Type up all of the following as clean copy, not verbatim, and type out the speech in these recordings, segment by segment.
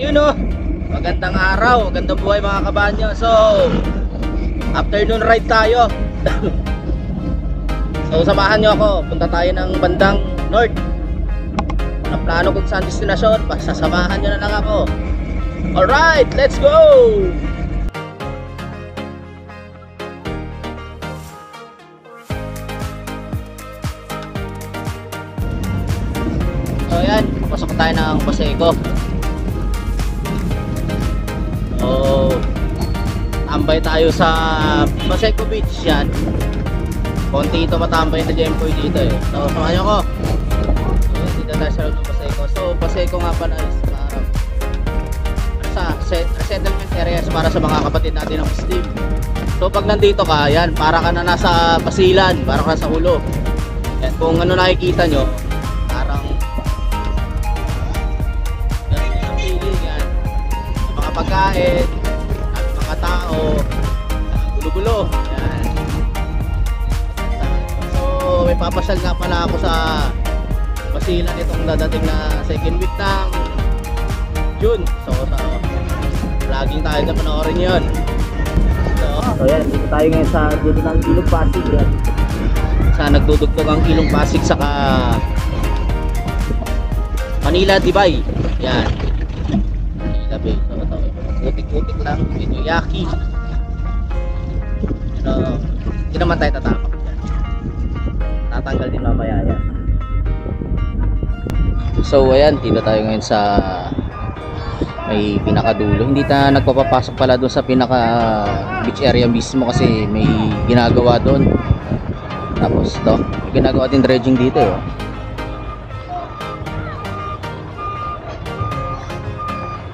Ayun oh, magandang araw, magandang buhay mga kabanyo. So, afternoon ride tayo. So, samahan nyo ako. Punta tayo ng bandang north. Walang plano kung saan destinasyon, basta samahan nyo na lang ako. Alright, let's go! So, ayan, pasok tayo ng Paseco. So, tambay tayo sa Paseco Beach yan. Konti ito matambay na Jempoy dito eh. So, samahan nyo ako. So, dito tayo sa loob ng Paseco. So, Paseco nga pala is resettlement areas para sa mga kapatid natin ng Muslim. So, pag nandito ka, yan, para ka na nasa Pasilan, para ka sa ulo. Yan, kung ano nakikita nyo, parang pagkain, mga tao, gulo-gulo. Yan. So, may papasal nga pala ako sa Basilan itong dadating na second week ng June. So, vlogging tayo na panoorin yun. So yan, dito tayo ngayon sa dulo ng Ilog Pasig. Yan. Sa nagdudugtog ang Ilog Pasig saka Manila Dibay. Yan. Manila Bay. So, putik-putik lang, ito yaki. Pero hindi naman tayo tatapak yan. Tatanggal din mamaya yan. So ayan, dito tayo ngayon sa may pinakadulo. Hindi tayo nagpapapasok pala doon sa pinaka beach area mismo kasi may ginagawa doon. Tapos ito, may ginagawa din dredging dito eh.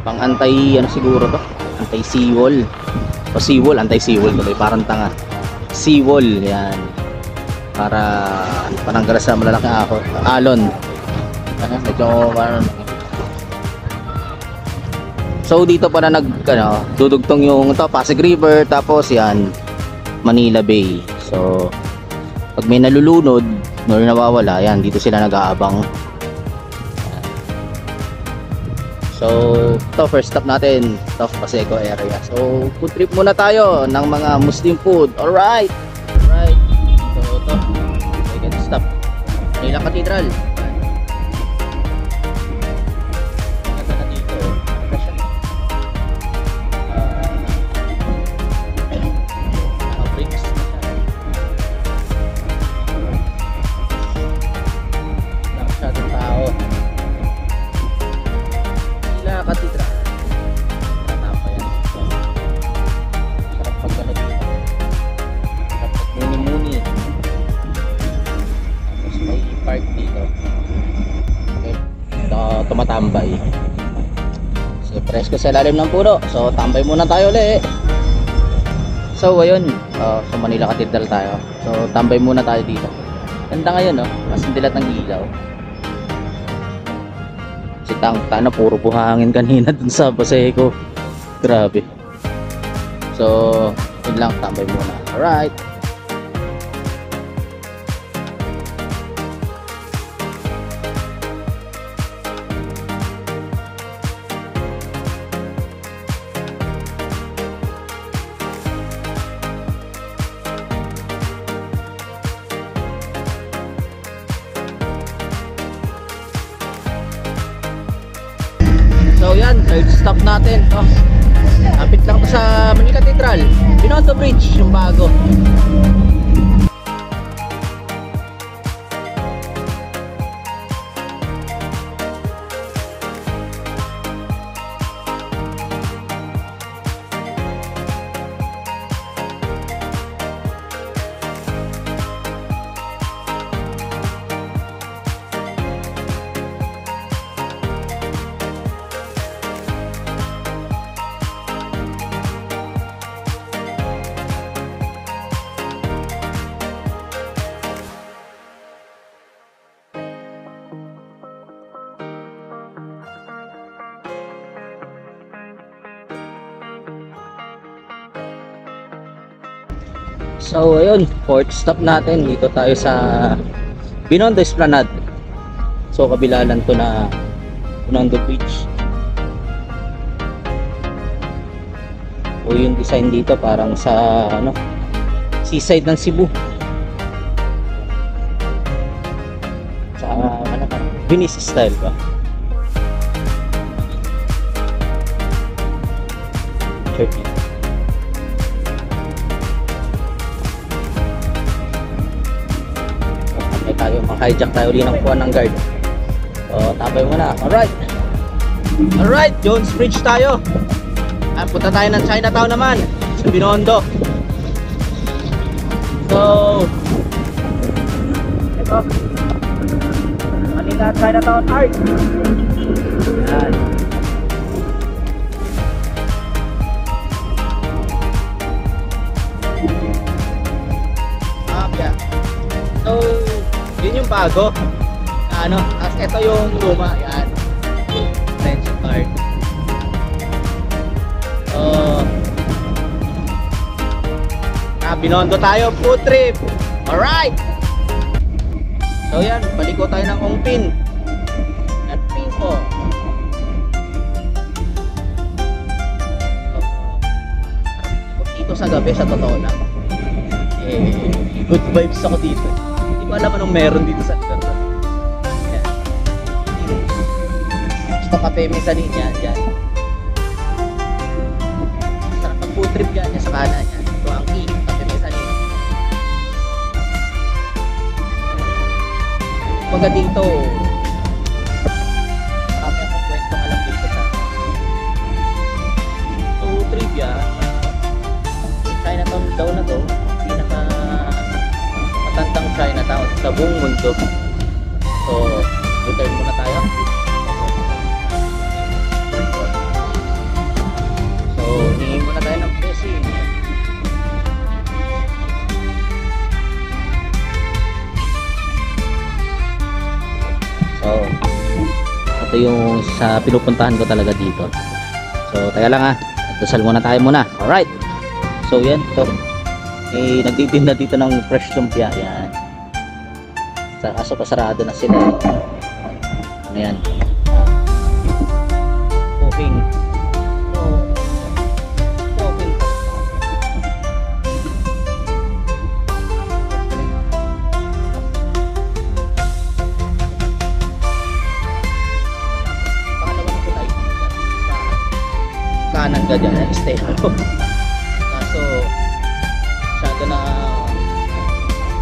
Pang antay ano siguro to? Antay seawall. O seawall, antay seawall tuloy, parang tanga. Seawall, yan. Para pananggalas sa malalaking alon. Medyo so dito para dudugtong yung Pasig River, tapos yan Manila Bay. So pag may nalulunod, nawawala, yan dito sila nag-aabang. So, ito first stop natin, ito Paseco area. So, food trip muna tayo ng mga Muslim food. Alright! Alright. So, ito. Second stop. Manila Cathedral. Ganda na dito. Bricks. Wala masyadong tao. Katedral. Natapa yan. Sarap pagkalag dito. Sarap pagmuni-muni. Tapos may park dito. Okay. Ito tumatambay. So presko sa ilalim ng puno. So tambay muna tayo ulit. So ayun. Sa Manila Cathedral tayo. So tambay muna tayo dito. Ganda ngayon no. Mas dilat ng ilaw. Tangka na puro buhangin kanina dun sa Paseco. Grabe. So, yun lang, tambay muna. Alright. So yan, third stop natin. Kapit lang to sa Manila Cathedral. Binondo Bridge, yung bago. So ayun, fourth stop natin. Dito tayo sa Binondo Esplanade. So kabila lang to na Binondo Beach. O yung design dito parang sa ano, seaside ng Cebu. Sa ano ka, Venice style ba? Church. May tayo, mag-hijack tayo ulit ng kuwan ng guard. So, tabay mo na. Alright, Jones Bridge tayo. Punta tayo ng Chinatown naman sa Binondo. So, ito Manila Chinatown Art. Yan. Yeah. So, yun yung bago. Ano, as ito yung luma. Yan. French card. Binondo tayo, food trip. Alright. So yan, paliko tayo ng Ongpin. At Pinko. Dito sa gabi, sa totoo lang, good vibes ako dito. Hindi ko alam anong meron dito sa lugar na. Yan. Gusto kape minsan niya dyan. Sarap ang food trip dyan sa kanan yan. Ito ang key. Pagka dito, marami akong kwentong alam dito sa so trivia. Chinatown daw na to, pinaka matandang Chinatown sa buong mundo. So return muna tayo. So hingin muna tayo ng blessing. So, ito yung sa pinupuntahan ko talaga dito. So, teka lang dasal muna tayo muna. Alright. So, yan. Ito. Nagtitinda dito ng fresh lumpia. Yan. Kaso pasarado na sila. Ano yan? Cooking. Kanan ka dyan, stay ako. Kaso masyado na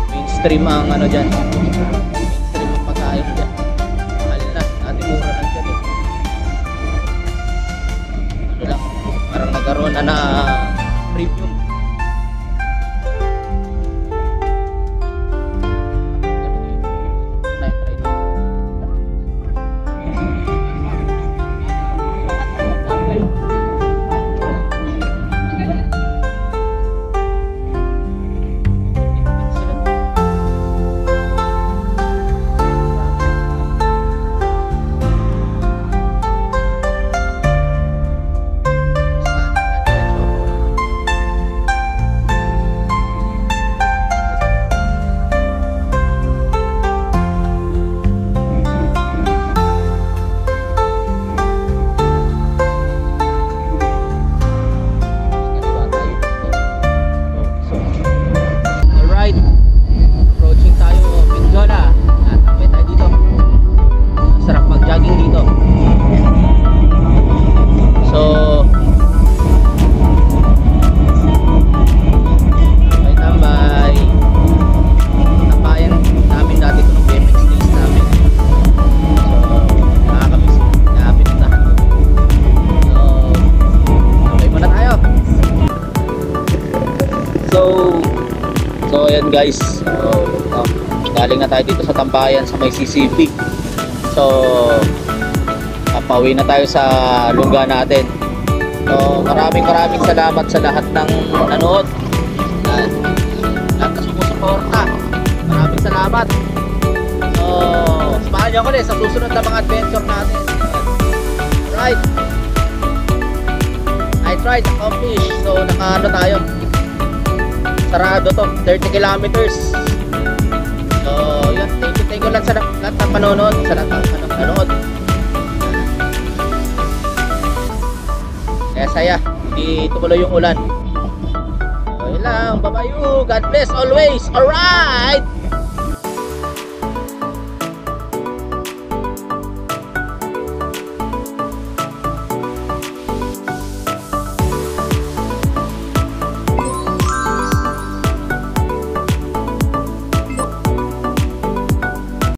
mainstream ang ano dyan, mainstream ang pagkain dyan. Mahal na, natin mura lang dyan ano lang, parang nagkaroon na premium. So ayan guys, galing na tayo dito sa tambayan sa may CCP. So papauwi na tayo sa lungga natin. So maraming salamat sa lahat ng nanood, lahat na sumusuporta. Maraming salamat. So samahan niyo ako sa susunod na mga adventure natin. Right, I tried to accomplish. So nakaano tayo, sarado to, 30 kilometers. So yun, thank you lang sa lahat ng panonood, sa lahat ng nanonood. Kaya saya. hindi tumuloy yung ulan. So yun lang, bye-bye. God bless always. Alright!